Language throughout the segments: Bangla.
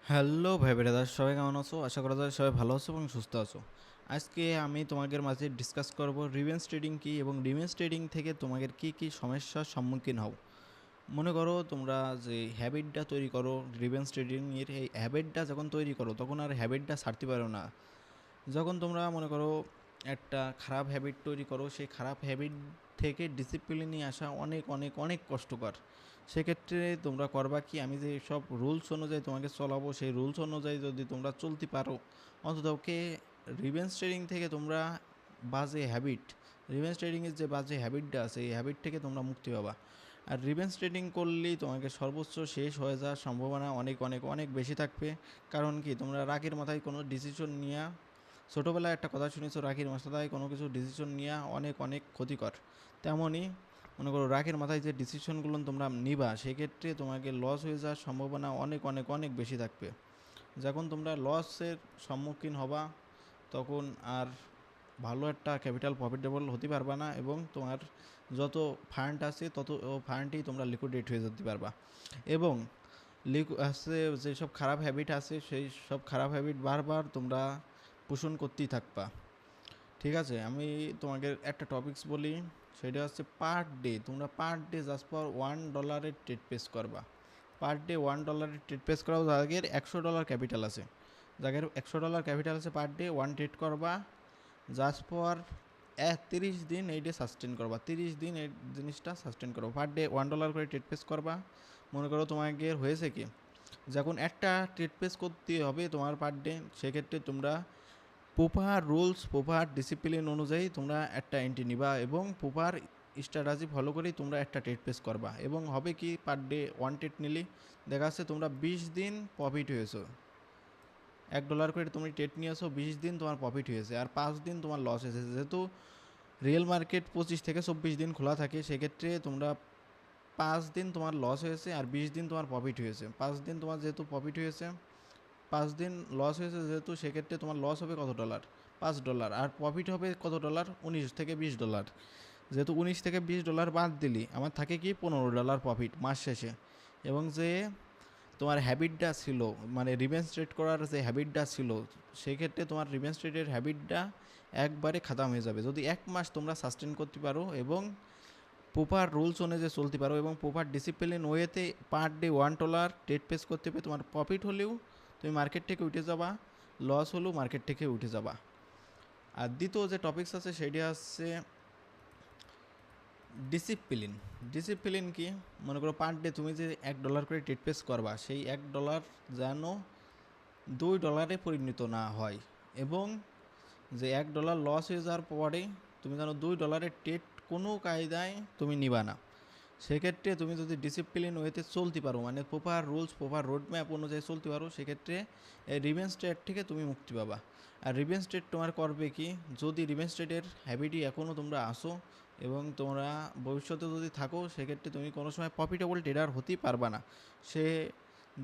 হ্যালো ভাই ব্রাদার, সবাই কেমন আছো? আশা করা যায় সবাই ভালো আছো এবং সুস্থ আছো। আজকে আমি তোমাদের মাঝে ডিসকাস করব রিভেঞ্জ ট্রেডিং কী এবং রিভেঞ্জ ট্রেডিং থেকে তোমাদের কী কী সমস্যার সম্মুখীন হও। মনে করো তোমরা যে হ্যাবিটটা তৈরি করো রিভেঞ্জ ট্রেডিংয়ের, এই হ্যাবিটটা যখন তৈরি করো তখন আর হ্যাবিটটা ছাড়তে পারো না। যখন তোমরা মনে করো একটা খারাপ হ্যাবিট তৈরি করো, সেই খারাপ হ্যাবিট থেকে ডিসিপ্লিনে আসা অনেক অনেক অনেক কষ্টকর। সেক্ষেত্রে তোমরা করবা কি, আমি যে সব রুলস অনুযায়ী তোমাকে চলাবো, সেই রুলস অনুযায়ী যদি তোমরা চলতে পারো, অন্ততকে রিভেঞ্জ ট্রেডিং থেকে তোমরা বাজে হ্যাবিট, রিভেঞ্জ ট্রেডিংয়ের যে বাজে হ্যাবিটটা আছে এই হ্যাবিট থেকে তোমরা মুক্তি পাবা। আর রিভেঞ্জ ট্রেডিং করলেই তোমাকে সর্বোচ্চ শেষ হয়ে যাওয়ার সম্ভাবনা অনেক অনেক অনেক বেশি থাকবে। কারণ কি, তোমরা রাগের মাথায় কোনো ডিসিশন নিয়ে, ছোটোবেলায় একটা কথা শুনেছো, রাগের মাথায় কোনো কিছু ডিসিশন নেওয়া অনেক অনেক ক্ষতিকর। তেমনই মনে করো রাগের মাথায় যে ডিসিশনগুলো তোমরা নিবা, সেক্ষেত্রে তোমাকে লস হয়ে যাওয়ার সম্ভাবনা অনেক অনেক অনেক বেশি থাকবে। যখন তোমরা লসের সম্মুখীন হবা, তখন আর ভালো একটা ক্যাপিটাল প্রফিটেবল হতে পারবা না, এবং তোমার যত ফান্ড আছে তত ফান্ডই তোমরা লিকুইডেট হয়ে যেতে পারবা। এবং আছে যেসব খারাপ হ্যাবিট আছে, সেই সব খারাপ হ্যাবিট বারবার তোমরা পোষণ করতেই থাকবা। ঠিক আছে, আমি তোমাকে একটা টপিকস বলি, সেটা হচ্ছে পার ডে তোমরা per day just for $1 trade place করবা। পার ডে $1 ট্রেড পেস করাও, যাদের $100 ক্যাপিটাল আছে, যাদের $100 ক্যাপিটাল আছে, পার ডে ওয়ান ট্রেড করবা জাস্ট ফর 30 দিন। এই ডে সাস্টেন করবা, 30 দিন এই জিনিসটা সাস্টেন করবা। পার ডে $1 করে ট্রেড পেস করবা। মনে করো তোমাকে হয়েছে কি, যখন একটা ট্রেড পেস করতে হবে তোমার পার ডে, সেক্ষেত্রে তোমরা প্রপার রুলস, প্রপার ডিসিপ্লিন অনুযায়ী তোমরা একটা এন্ট্রি নিবা এবং প্রপার স্ট্র্যাটাজি ফলো করেই তোমরা একটা ট্রেড পেস করবা। এবং হবে কি, পার ডে ওয়ান ট্রেড নিলে দেখা যাচ্ছে তোমরা 20 দিন প্রফিট হয়েছো। $1 করে তুমি ট্রেড নিয়েছো, 20 দিন তোমার প্রফিট হয়েছে, আর 5 দিন তোমার লস হয়েছে। যেহেতু রিয়েল মার্কেট 25 থেকে 24 দিন খোলা থাকে, সেক্ষেত্রে তোমরা 5 দিন তোমার লস হয়েছে আর 20 দিন তোমার প্রফিট হয়েছে। 5 দিন তোমার যেহেতু প্রফিট হয়েছে, 5 দিন লস হয়েছে যেহেতু, সেক্ষেত্রে তোমার লস হবে কত ডলার? $5। আর প্রফিট হবে কত ডলার? $19 থেকে $20। যেহেতু $19 থেকে $20 বাদ দিলি, আমার থাকে কি $15 প্রফিট মাস শেষে। এবং যে তোমার হ্যাবিটটা ছিল, মানে রিভেঞ্জ ট্রেড করার যে হ্যাবিটটা ছিল, সেক্ষেত্রে তোমার রিভেঞ্জ ট্রেডের হ্যাবিটটা একবারে খাতাম হয়ে যাবে যদি 1 মাস তোমরা সাস্টেন করতে পারো এবং প্রপার রুলস অনুযায়ী চলতে পারো এবং প্রপার ডিসিপ্লিন ওয়েতে পার ডে $1 ট্রেড পেস করতে হবে। তোমার প্রফিট হলেও তুমি মার্কেট থেকে উঠে যাবা, লস হলেও মার্কেট থেকে উঠে যাবা। আর দ্বিতীয় যে টপিকস আছে সেটি হচ্ছে ডিসিপ্লিন। ডিসিপ্লিন কি, মনে করো পার ডে তুমি যে $1 করে ট্রেড পেস করবা, সেই $1 যেন $2 পরিণত না হয়, এবং যে $1 লস হয়ে যাওয়ার পরে তুমি যেন $2 ট্রেড কোনো কায়দায় তুমি নিবা না। সেক্ষেত্রে তুমি যদি ডিসিপ্লিন ওয়েতে চলতে পারো, মানে proper rules, proper road map অনুযায়ী চলতে পারো, সেক্ষেত্রে এই রিভেঞ্জ ট্রেড থেকে তুমি মুক্তি পাবা। আর রিভেঞ্জ ট্রেড তোমার করবে কি, যদি রিভেঞ্জ ট্রেডের হ্যাবিটই এখনও তোমরা আসো এবং তোমরা ভবিষ্যতে যদি থাকো, সেক্ষেত্রে তুমি কোনো সময় প্রফিটেবল ট্রেডার হতেই পারবা না। সে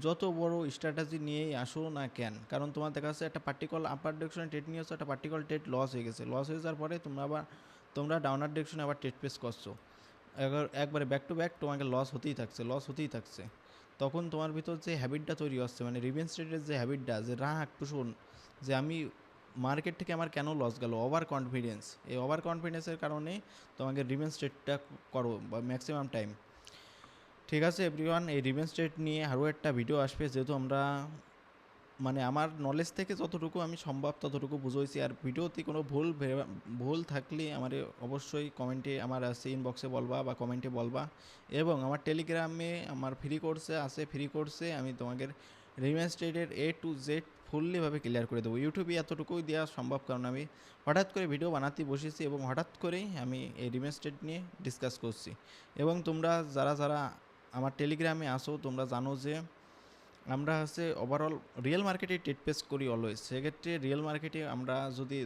যত বড় স্ট্র্যাটাজি নিয়েই আসো না কেন, কারণ তোমার দেখা যাচ্ছে একটা পার্টিকুলার আপার ডিরেকশনে ট্রেড নিয়ে আসছো, একটা পার্টিকুলার ট্রেড লস হয়ে গেছে, লস হয়ে যাওয়ার পরে তোমরা ডাউনার ডিরেকশনে আবার ট্রেড পেস করছো, একবারে ব্যাক টু ব্যাক তোমাকে লস হতেই থাকছে, লস হতেই থাকছে। তখন তোমার ভিতর যে হ্যাবিটটা তৈরি হচ্ছে, মানে রিভেঞ্জ ট্রেডের যে হ্যাবিটটা, যে রাগ টুসন, যে আমি মার্কেট থেকে আমার কেন লস গেল, ওভার কনফিডেন্স, এই ওভার কনফিডেন্সের কারণে তোমাকে রিভেঞ্জ ট্রেডটা করো বা ম্যাক্সিমাম টাইম। ঠিক আছে এভরিওয়ান, এই রিভেঞ্জ ট্রেড নিয়ে আরও একটা ভিডিও আসবে, যেহেতু আমরা, মানে আমার নলেজ থেকে যতটুকু আমি সম্ভব ততটুকু বুঝেছি। আর ভিডিওতে কোনো ভুল থাকলে আমার অবশ্যই কমেন্টে, আমার আছে ইনবক্সে বলবা বা কমেন্টে বলবা। এবং আমার টেলিগ্রামে আমার ফ্রি কোর্সে আছে, ফ্রি কোর্সে আমি তোমাদের রিভেঞ্জ ট্রেডের A to Z ফুললিভাবে ক্লিয়ার করে দেবো। ইউটিউবে এতটুকুই দেওয়া সম্ভব, কারণ আমি হঠাৎ করে ভিডিও বানাতে বসেছি এবং হঠাৎ করেই আমি এই রিভেঞ্জ ট্রেড নিয়ে ডিসকাস করছি। এবং তোমরা যারা যারা আমার টেলিগ্রামে আসো, তোমরা জানো যে আমরা হচ্ছে ওভারঅল রিয়েল মার্কেটে ট্রেড পেস করি অলওয়েজ। সেক্ষেত্রে রিয়েল মার্কেটে আমরা যদি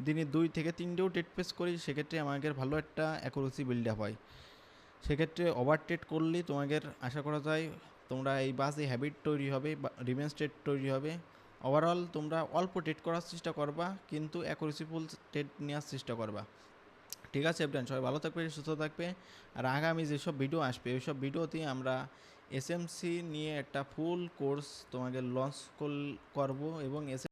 দিনে 2 থেকে 3টেও ট্রেড পেস করি, সেক্ষেত্রে আমাদের ভালো একটা অ্যাকুরেসি বিল্ড আপ হয়। সেক্ষেত্রে ওভার ট্রেড করলেই তোমাদের আশা করা যায় তোমরা এই বাজে হ্যাবিট তৈরি হবে বা রিভেঞ্জ ট্রেড তৈরি হবে। ওভারঅল তোমরা অল্প ট্রেড করার চেষ্টা করবা, কিন্তু অ্যাকুরেসিফুল ট্রেড নেওয়ার চেষ্টা করবা। ঠিক আছে এভরিওয়ান, সবাই ভালো থাকবে, সুস্থ থাকবে। আর আগামী যেসব ভিডিও আসবে, ওইসব ভিডিওতে আমরা এসএমসি নিয়ে একটা ফুল কোর্স তোমাকে লঞ্চ করব এবং